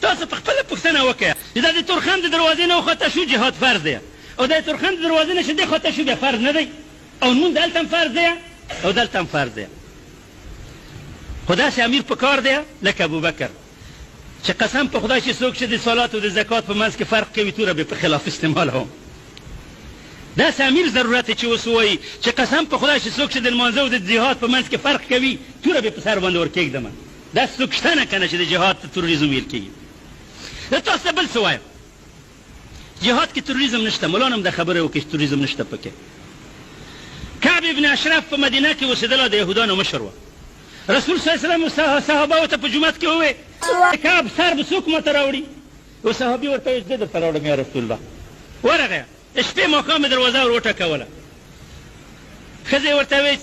تاسو په خپله پوښتنه وکړه چې دا د تورخم د دروازې نه وخواته شو جهاد فرض دی او د تورخم د دروازې نه چې دې خواته شو بیا فرض نه دی او لمونځ دلته هم فرض دی او دلته هم فرض دی خو داسې امیر په کار دی لکه ابوبکر چې قسم په خدای چې څوک چې د صلات او د زکات په منځ کې فرق کوي توره به په خلاف استعمالوم داسې امیر ضرورت چې اوس ووایي چې قسم په خدای چې څوک چې د لمانځه او د جهاد په منځ کې فرق کوي توره به په سر باندې ورکېږدم داسې څوک شته نه که نه چې د جهاد ته تروریزم ویل کېږي زه تاسو ته بل څه وایم جهاد کې تروریزم نشته مولانا هم دا خبره وکړي چې تروریزم نشته پکې کعب ابن اشرف په مدینه کې اوسېدلی د یهودانو مشر و رسول صلی الله علیه وسلم صحابهو ته په جومات کې وویل کعب سر به څوک ماته راوړي یو صحابي ورته ویل زه درته راوړم یا رسول الله ورغی شپې ماښام یې دروازه ور وټکوله ښځې ورته ویل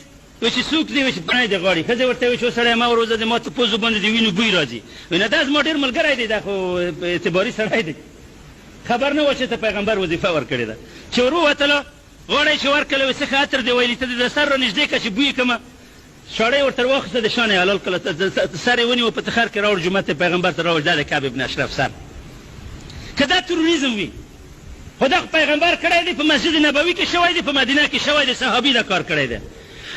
چې څوک دی وایي چې پناه دې غواړي ښځې ورته ویل چې سړی مه وروځه د ما ته پوزو باندې د وینو بوی راځي وایي نه دا زما ډېر ملګری دی دا خو اعتباري سړی دی خبر نه و چې ته پیغمبر وظیفه ورکړې ده چې ور ووتله غاړه یې چې ورکړله وایي څه ښه عطر دی ویلي ته د سر را نږدې کړه چې بوی کړمه شاړی ورته واخیسته د شانه یې حلال کړله سر یې ونیوه په تخر کې راوړ جومات یې پیغمبر ته راوړ دا د کعب ابن اشرف سر که دا تروریزم وي خو دا پیغمبر کړی دی په مسجد نبوي کې شوی دی په مدینه کې شوی دی صحابي دا کار کړی دی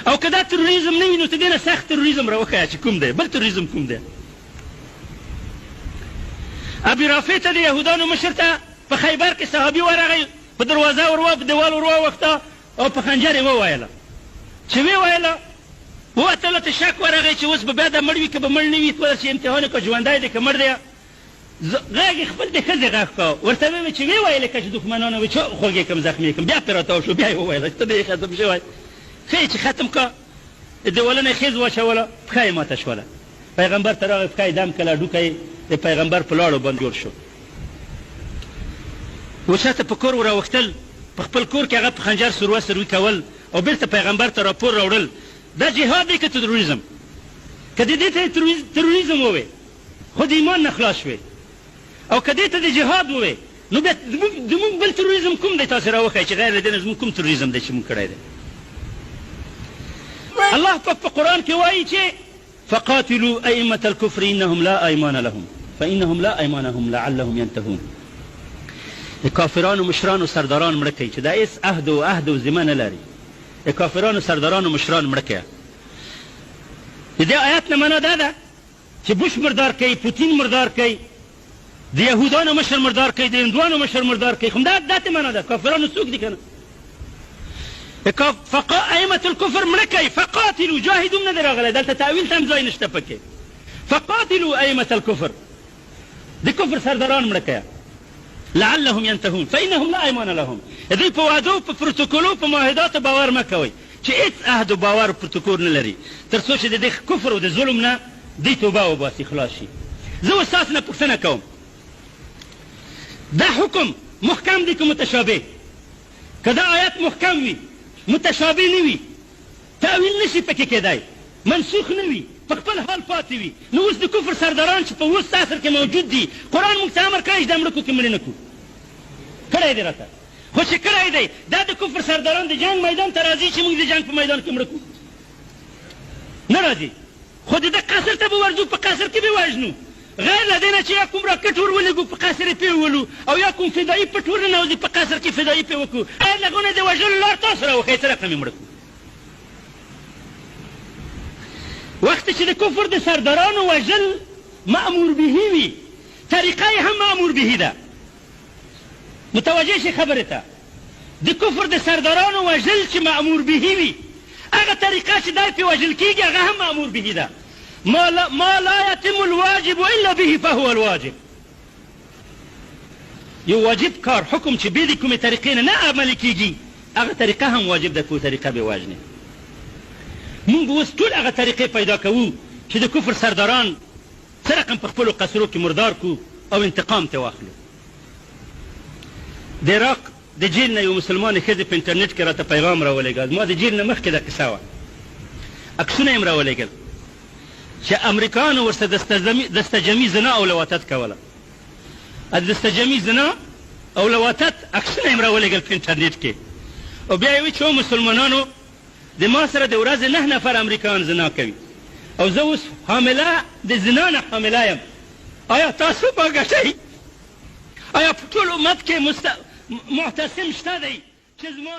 او که دا تروریزم نه وي نو ته دې نه سخت تروریزم راوښیه چې کوم دی بل تروریزم کوم دی ابي رافع ته د یهودانو مشر ته په خیبر کې صحابي ورغی په دروازه ور په دیوال ور ووښته او په خنجر یې وویله چې ویې ویله ووتله ته شک ورغی چې اوس به بیا دا مړ وي که به مړ نه وي ته چې امتحان که ژوندی دی که مړ دی غږ یې خپل د ښځې غږ کړه ورته ویې چې ویې ویلې که چې دښمنانو وي چې خوږې کړم زخمي کړم بیا پرې راتاو شو بیا یې وویله چې ته دې ختم شوی ښه چې ختم کړه دیوالونه یې خیز واچوله پښه یې ماته شوله پیغمبر ته راغی پښه یې دم کړله ډوکه یې د پیغمبر په لاړو باندې جوړ شو و چاته په کور راوښتل په خپل کور کې هغه په خنجر سروه سروي کول او بېرته پیغمبر ته راپور راوړل دا جهاد دی که تروریزم که د دې ته تروریزم ووې خو د ایمان نه خلاص شوې او که دې ته د جهاد ووې نو بیا زموږ بل تروریزم کوم دی تاسې راوښیئ چې غیر له دې نه زموږ کوم تروریزم دی چې موږ کړی دی الله پاک په قرآن کې وایي چې فقاتلوا ائمة الكفر انهم لا ايمان لهم فانهم لا ايمانهم لعلهم ينتهون د کافرانو مشرانو سرداران مړه کوي چې دا هېڅ عهد و ذمه نه لري د کافرانو سردارانو مشران مړه کوي د دې آیات نه معنا دا ده چې بوش مردار کوي پوتین مردار کوي د یهودانو مشر مردار کوي د هندوانو مشر مردار کوي خو همدا داسې معنا ده کافرانو څوک دي که نه ائمة الكفر مړه کوي فقاتلوا جاهدوا نه دی راغلی دلته تاویل ته هم ځای نشته پکې فقاتلوا ائمة الكفر د کفر سرداران مړه کوي لعلهم ينتهون فإنهم لا ايمان لهم دوی په وعدو په پروتوکولو په معاهداتو باور مه کوئ چې هېڅ عهد و باور پروتوکول نه لري تر څو چې د دې کفر او د ظلم نه دوی توبه وباسي خلاص شي زه اوس تاسو نه پوښتنه کوم دا حکم محکم دی که متشابه که دا آیت محکم وي متشابه نه وي تأویل نشي پکې کېدی منسوخ نه وي په خپل حال پاتې وي نو اوس د کفر سرداران چې په اوس عصر کې موجود دي قرآن موږ ته امر کړی چې دا مړه کړو که مړه نه کړو کړی دی راته خو چې کړی دی دا د کفر سرداران د جنګ میدان ته راځي چې موږ د جنګ په میدان کې مړه کړو نه راځي خو د ده قصر ته به ورځو په قصر کې به وژنو غیر له دې نه چې یا کوم راکټ ور ولېږو په قصر یې پې وولو او یا کوم فدایي پټ ور ننوځي په قصر کې فدایي پې وکړو غیر له هغو نه د وژلو لار تاسو راوښیئ څه رقم یې مړه کړو وقتی چې د کفر د سردارانو وژل مأمور بهي وي طریقه یې هم مأمور بهي ده متوجه شي خبرې ته د کفر د سردارانو وژل چې مأمور بهي وي هغه طریقه چې دی پې وژل کېږي هغه هم مأمور بهي ده ما لا يتم الواجب الا به فهو الواجب یو واجب کار حکم چې بې د کومې طریقې نه عملي کېږي هغه طریقه هم واجب ده که طریقه به وژنې مونږ اوس ټول هغه طریقې پیدا کوو چې د کفر سرداران څه رقم په خپلو قصرو کې مردار کړو او انتقام ته واخلو د عراق د جیل نه یو مسلمانې ښځې په انټرنیټ کې راته پیغام راولېږل ما د جیل نه مخکې دا قصه وه عکسونه یې م راولېږل چې امریکایانو ورسره دستجمي زنا او لواطت کوله دستجمي زنا او لواطت عکسونه یې م راولېږل په انټرنیټ کې او بیا یې وایي چې مسلمانانو د ما سره د ورځې 9 نفر امریکایان زنا کوي او زه اوس حامله د زنا نه حامله یم آیا تاسو باګټئ؟ آیا په ټول امت کې معتصم شته دی چې زما